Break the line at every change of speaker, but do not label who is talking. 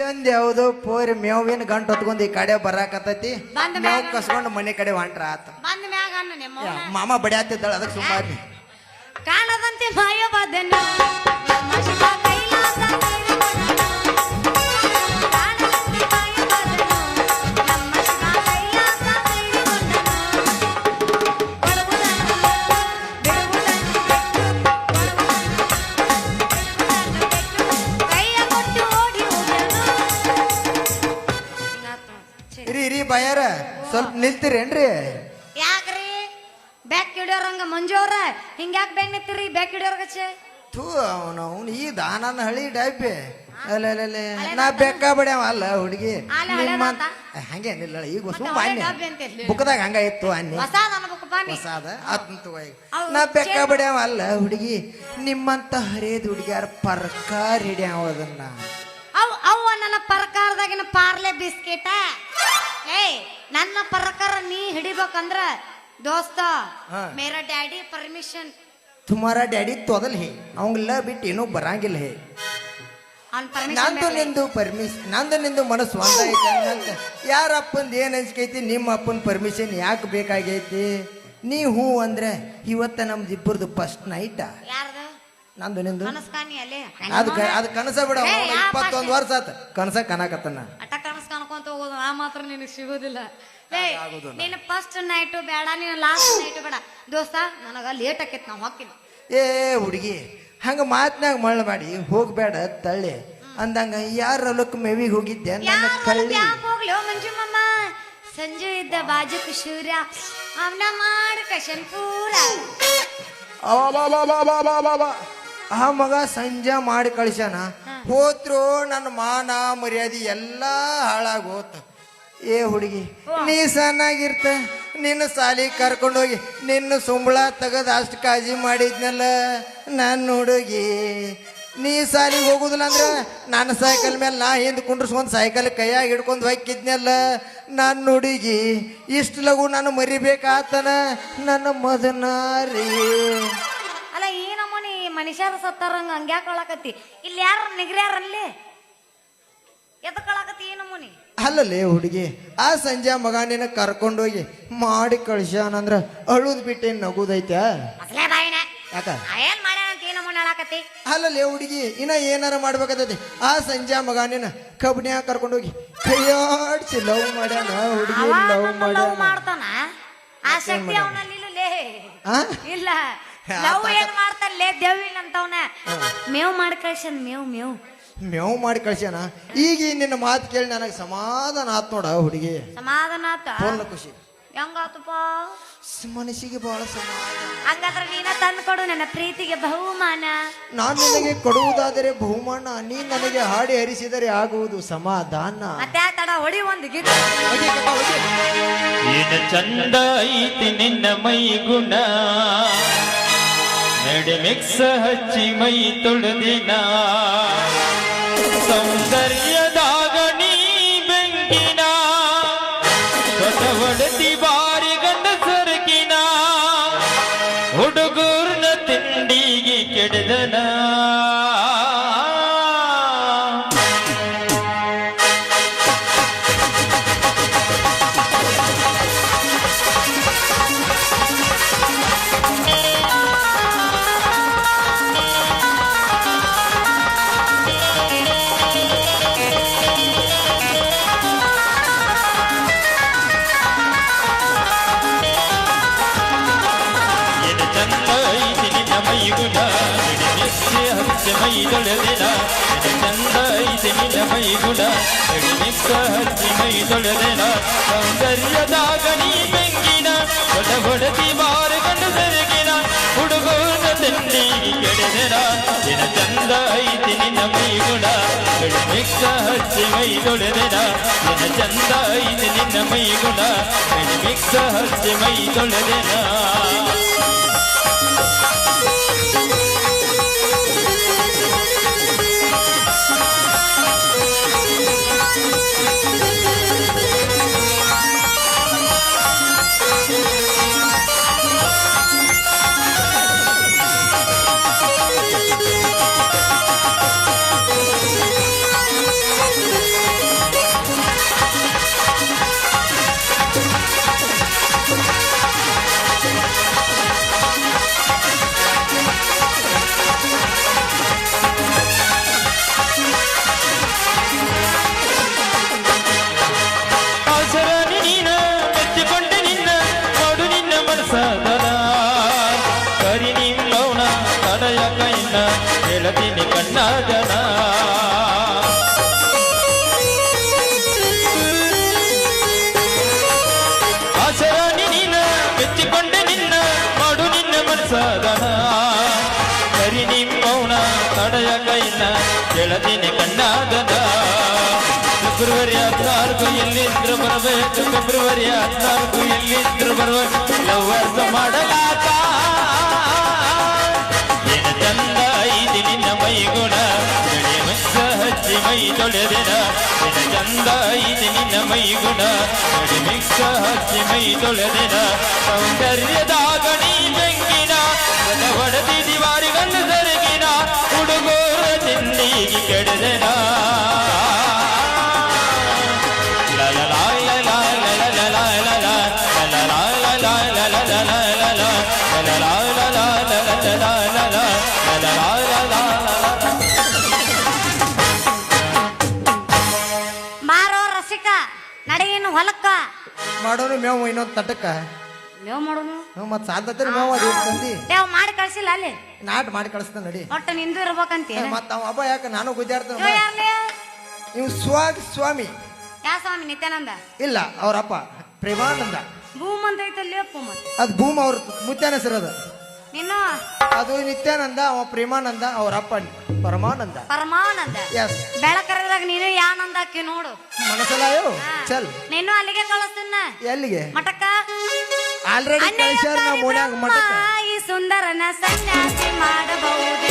ಒಂದ್ ಯಾವ್ದೋ ಪೋರಿ ಮೇವಿನ ಗಂಟು ಹೊತ್ಕೊಂಡ್ ಈ ಕಡೆ ಬರಾಕತ್ತೈತಿ ಮೇವ್ ಕಸ್ಕೊಂಡು ಮನೆ ಕಡೆ ಹೊಂಟ್ರ ಆತ
ಬಂದ ಮ್ಯಾಗ ಅನ್ನ ನಿಮ್ಮ
ಮಾಮ ಬಡಿಯಾತಿದ್ದಾಳ ಅದಕ್ಕೆ ಸುಮ್ಮನೆ
ಕಾಣದಂತೆ ಮಾಯವಾದನ ಶಿವ ಕೈಲಾಸ ಕಾಣದಂತೆ ಮಾಯವಾದನು ನಮ್ಮ ಶಿವ ಕೈಲಾಸ ಕೈಯ ಕೊಟ್ಟು ಓಡಿ ಹೋದನು.
ಇರಿ ಬಯ್ಯಾರ ಸ್ವಲ್ಪ ನಿಲ್ತೀರೇನ್ರಿ
ಯಾಕ್ರಿ ಬ್ಯಾಕ್ ಹಿಡಿಯೋರಂಗ ಮಂಜು ಅವ್ರ ಹಿಂಗ್ಯಾಕ್ ಬ್ಯಾಗ್ ನಿಂತಿರಿ ಬ್ಯಾಕ್ ಹಿಡಿಯೋರ್ಗಚ್ಚೆ
ಥೂ ಅವನು ಈ ದಾನನ ಹಳಿ ಡೈಪೆ ಅಲ್ಲ ನಾ ಬೇಕಾ ಬಡ್ಯಾವ ಅಲ್ಲ ಹುಡುಗಿ ನಿಮ್ಮ ಹಂಗೇನಿಲ್ಲ ಈಗ ಸುಮ್ಮನೆ ಬುಕ್ದಾಗ ಹಂಗ ಇತ್ತು ಅನ್ನಿ
ಹೊಸಾದ ಅನ್ಬೇಕಪ್ಪ ನೀ
ಹೊಸಾದ ಅದ್ನಂತು ನಾ ಬೇಕಾ ಬಡ್ಯಾವ ಅಲ್ಲ ಹುಡುಗಿ ನಿಮ್ಮಂತ ಹರಿಯದ ಹುಡುಗಿಯಾರ ಪರ್ಕಾರ ಹಿಡಿಯಾವ ಅದನ್ನ
ಅವ ನನ್ನ ಪ್ರಕಾರದಾಗಿನ ಪಾರ್ಲೆ ಬಿಸ್ಕೆಟ ಏಯ್ ನನ್ನ ಪ್ರಕಾರ ನೀ ಹಿಡಿಬೇಕಂದ್ರ ದೋಸ್ತ ಮೇರ ಡ್ಯಾಡಿ ಪರ್ಮಿಷನ್
ತುಮಾರ ಡ್ಯಾಡಿ ತೊದಲ್ ಹೇ ಅವಂಗೆಲ್ಲ ಬಿಟ್ಟು ಏನೂ ಬರಂಗಿಲ್ಲ ಹೇ ನಂದು ನಿಂದು ಮನಸ್ಸು ಒಂದಾಯ್ತು ಯಾರ ಅಪ್ಪಂದು ಏನ್ ಅನ್ಸ್ಕೈತಿ ನಿಮ್ಮ ಅಪ್ಪನ ಪರ್ಮಿಷನ್ ಯಾಕೆ ಬೇಕಾಗೈತಿ ನೀ ಹೂ ಅಂದ್ರೆ ಇವತ್ತ ನಮ್ದು ಇಬ್ಬರದು ಫಸ್ಟ್ ನೈಟ
ಯಾರ್ದು
ನಂದು ನಿಂದು
ಕನಸ್ಕಾನಿ ಅಲ್ಲೇ
ಅದು ಕನಸ ಬಿಡ 21 ವರ್ಷ ಆತ ಕನಸ ಕನಾಕತ್ತನ
ಅಟ ಕನಸ್ ಕಾಣ್ಕೊಂತ ಹೋಗೋದು ಆ ಮಾತ್ರ ನಿನಗೆ ಸಿಗೋದಿಲ್ಲ ನೀನು ಫಸ್ಟ್ ನೈಟು ಬೇಡ ನೀನು ಲಾಸ್ಟ್ ನೈಟು ಬೇಡ ದೋಸ್ತ ನನಗ ಲೇಟ್ ಆಕೈತಿ ನಾವು ಹೋಗ್ತೀನಿ
ಏ ಹುಡುಗಿ ಹಂಗ ಮಾತ್ನಾಗ ಮಳ್ಳ ಮಾಡಿ ಹೋಗ್ಬೇಡ ತಳ್ಳಿ ಅಂದಂಗ ಯಾರ ಹೊಲಕ್ಕೆ ಮೇವಿಗೆ ಹೋಗಿದ್ದೆ ನನ್ನ ಕಳ್ಳಿ
ಹೋಗ್ಲಿ ಮಂಜು ಮಮ್ಮ ಸಂಜು ಇದ್ದ ಬಾಜುಕ್ ಶೂರ್ಯ ಅವನ ಮಾಡು ಕಶನ್ ಪೂರ
ಆ ಮಗ ಸಂಜೆ ಮಾಡಿ ಕಳಿಸ್ಯಾನ ಹೋತ್ರು ನನ್ನ ಮಾನ ಮರ್ಯಾದೆ ಎಲ್ಲಾ ಹಾಳಾಗೋತ ಏ ಹುಡುಗಿ ನೀ ಸಣ್ಣಾಗಿರ್ತ ನಿನ್ನ ಸಾಲಿ ಕರ್ಕೊಂಡೋಗಿ ನಿನ್ನ ಸುಂಬಳ ತೆಗದ್ ಅಷ್ಟು ಕಾಳಜಿ ಮಾಡಿದ್ನಲ್ಲ ನನ್ನ ಹುಡುಗಿ ನೀ ಸಾಲಿಗೆ ಹೋಗುದಿಲ್ಲ ಅಂದ್ರೆ ನನ್ನ ಸೈಕಲ್ ಮೇಲೆ ನಾ ಹಿಂದ್ ಕುಂಡ್ರಸ್ಕೊಂಡ್ ಸೈಕಲ್ ಕೈಯಾಗ ಹಿಡ್ಕೊಂಡು ಹೋಗಿದ್ನಲ್ಲ ನನ್ನ ಹುಡುಗಿ ಇಷ್ಟು ಲಗು ನಾನು ಮರಿಬೇಕಾತನ ನನ್ನ ಮದನಾರಿ
ಅಲ್ಲ ಏನಮ್ಮನಿ ಮನುಷ್ಯರ ಸತ್ತಾರಂಗ ಹಂಗ್ಯಾಕ ಒಳಕತ್ತಿ ಇಲ್ಲಿ ಯಾರ ನಿಗ್ರ್ಯಾರಲ್ಲಿ ಎದಕ್ಕಳಕತ್ತಿ ಏನಮ್ಮನಿ
ಅಲ್ಲಲ್ಲೇ ಹುಡುಗಿ ಆ ಸಂಜೆ ಮಗ ನಿನ್ನ ಕರ್ಕೊಂಡೋಗಿ ಮಾಡಿ ಕಳ್ಸ್ಯಾನಂದ್ರ ಅಳುದ್ ಬಿಟ್ಟೇನ್ ನಗುದೈತ ಯಾಕ
ಏನ್ ಮಾಡ್ಯಾನಂತ ಏನಮ್ಮನಿ ಹೇಳಕತ್ತಿ
ಅಲ್ಲಲ್ಲೇ ಹುಡುಗಿ ಇನ್ನ ಏನಾರ ಮಾಡ್ಬೇಕಾಗ್ತೈತಿ ಆ ಸಂಜೆ ಮಗ ನಿನ್ನ ಕಬ್ಬಿನ್ಯಾಗ ಕರ್ಕೊಂಡೋಗಿ ಕೈಯಾಡ್ಸಿ ಲವ್ ಮಾಡ್ಯಾನ ಹುಡುಗಿ ಲವ್
ಮಾಡ್ತಾನ ಆ ಶಕ್ತಿ ಅವನಲ್ಲಿ ಇಲ್ಲ ಲವ್ ಏನ್ ಮಾಡ್ತಾನೆ ದೇವಿಲ್ಲ ಅಂತವನ ಮೇವ್ ಮಾಡಿ ಕಳ್ಸನ್ ಮೇವ್
ಮೇವ್ ಮಾಡಿ ಕಳ್ಸ್ಯಾನ ಈಗ ನಿನ್ನ ಮಾತು ಕೇಳಿ ನನಗೆ ಸಮಾಧಾನ ಆತ್ ನೋಡ ಹುಡುಗಿ
ಸಮಾಧಾನ ಆತ
ಫೋನ್ ಖುಷಿ
ಹೆಂಗಾತಪ್ಪ
ಮನಸ್ಸಿಗೆ ಬಹಳ ಸಮಾಧಾನ
ಹಂಗಾದ್ರೆ ನೀನ ತಂದು ಕೊಡು ನನ್ನ ಪ್ರೀತಿಗೆ ಬಹುಮಾನ
ನಾನು ನಿನಗೆ ಕೊಡುವುದಾದರೆ ಬಹುಮಾನ ನೀ ನನಗೆ ಹಾಡಿ ಹರಿಸಿದರೆ ಆಗುವುದು ಸಮಾಧಾನ
ಮತ್ತೆ ತಡ ಹೊಡಿ ಒಂದು ಗೀತ
ಏನ ಚಂದ ಐತಿ ನಿನ್ನ ಮೈ ಗುಣ ನಡೆ ಮಿಕ್ಸ ಹಚ್ಚಿ ಮೈ ತೊಳೆದಿನ ಸೌಂದರ್ಯದಾಗ ನೀ ಬೆಂಕಿನ ಹೊಡತಿ ಬಾರಿ ಗಂಡ ಸರಕಿನ ಹುಡುಗೂರ್ನ ತಿಂಡಿಗೆ ಕೆಡದನ ಮೈ ತೊಳೆದಿನ ಚಂದ ಐತಿ ನಿನ್ನ ಮೈ ಗುಣ ಮಿಕ್ಸ ಹಚ್ಚಿ ಮೈ ತೊಳೆದಿನ ಸೌಂದರ್ಯದಾಗ ನೀ ಬೆಂಗಿನ ಹೊಡತಿ ಬಾರ ಗಂಡ ಸೆರಗಿನ ಹುಡುಗನ ತಿಂಡಿಗೆ ಕೆಡೆದಿನ ನಿನ್ನ ಚಂದ ಐತಿ ನಿನ್ನ ಮೈ ಗುಣ ಮಿಕ್ಸ ಹಚ್ಚಿ ಮೈ ತೊಳೆದಿನ ನಿನ್ನ ಚಂದ ಐತಿ ನಿನ್ನ ಮೈ ಗುಣ ಮಿಕ್ಸ ಹಚ್ಚಿ ಮೈ ತೊಳೆದಿನ ಬೆಳದಿನಿ ಕಣ್ಣಾಗದ ಫೆಬ್ರವರಿ 14 ಎಲ್ಲಿದ್ರು ಬರಬೇಕು ಫೆಬ್ರವರಿ 14 ಎಲ್ಲಿದ್ರು ಬರಬೇಕು ಲವ್ವರ್ಸ್ ಮಾಡಲಾಕ ಏನ ಚಂದ ಐತಿ ನಿನ್ನ ಮೈಗುಣ ಬೆಳೆ ಮಿಕ್ಸ ಹಚ್ಚಿ ಮೈ ತೊಳೆದೆನ ಏನ ಚಂದ ಐತಿ ನಿನ್ನ ಮೈಗುಣ ಬೆಳೆ ಮಿಕ್ಸ ಹಚ್ಚಿ ಮೈ ತೊಳೆದೆನ ಸೌಂದರ್ಯದಾಗ ನೀ ಬೆಂಕಿನ ಹೊಡೆದಿ ದಿವಾರಿಗನ್ನು ಸೆರಗಿನ ಹುಡುಗೋರ ತಿಂಡಿಗೆ ಕೆಡದೆನ
ಮಾರೋ ರಸಿಕ ನಡೆಯೇನು ಹೊಲಕ್ಕ
ಮಾಡೋನು ಮೇವು ಇನ್ನೊಂದು ತಟಕ್ಕ
ಮೇವ್ ಮಾಡೋನು
ಮತ್ ಸಾಧ್ಯತೆ ಮೇವು ಅದು ತಂದಿ
ಯಾವ ಮಾಡಿ ಕಳ್ಸಿಲ್ಲ ಅಲ್ಲಿ
ನಾಟ್ ಮಾಡಿ ಕಳಿಸ್ತಾನ ನಡಿ
ಒಟ್ಟು ನಿಂದು ಇರ್ಬೇಕಂತ
ಮತ್ತ ಅವ ಹಬ್ಬ ಯಾಕ ನಾನು ಗುದ್ದಾಡ್ತಾನ ನೀವು ಸ್ವಾಮಿ
ಯಾ ಸ್ವಾಮಿ ನಿತ್ಯಾನಂದ
ಇಲ್ಲ ಅವ್ರಪ್ಪ ಪ್ರೇಮಾನಂದ
ಭೂಮ್ ಅಂತ ಐತಲ್ಲಿ ಅಪ್ಪು ಮತ್ತೆ
ಅದ್ ಭೂಮ ಅವ್ರ ಮುತ್ಯಾನ ಹೆಸರು ಅದ
ನೀನು
ಅದು ನಿತ್ಯಾನಂದ ಅವ ಪ್ರೇಮಾನಂದ ಅವ್ರಪ್ಪ ಪರಮಾನಂದ
ಪರಮಾನಂದ
ಎಸ್
ಬೆಳಕರದಾಗ ನೀನು ಯಾನಂದ ಆಕಿ ನೋಡು
ಮನಸ್ಸಲಾಯೋ ಚಲ್
ನೀನು ಅಲ್ಲಿಗೆ ಕಳಿಸ್ತೀನ
ಎಲ್ಲಿಗೆ
ಮಠಕ್ಕ
ಆಲ್ರೆಡಿ ಕಳಿಸ್ಯಾರ ನಾ ಮೋನ್ಯಾಗ ಮಠಕ್ಕ
ಈ ಸುಂದರನ ಸನ್ಯಾಸಿ ಮಾಡಬಹುದು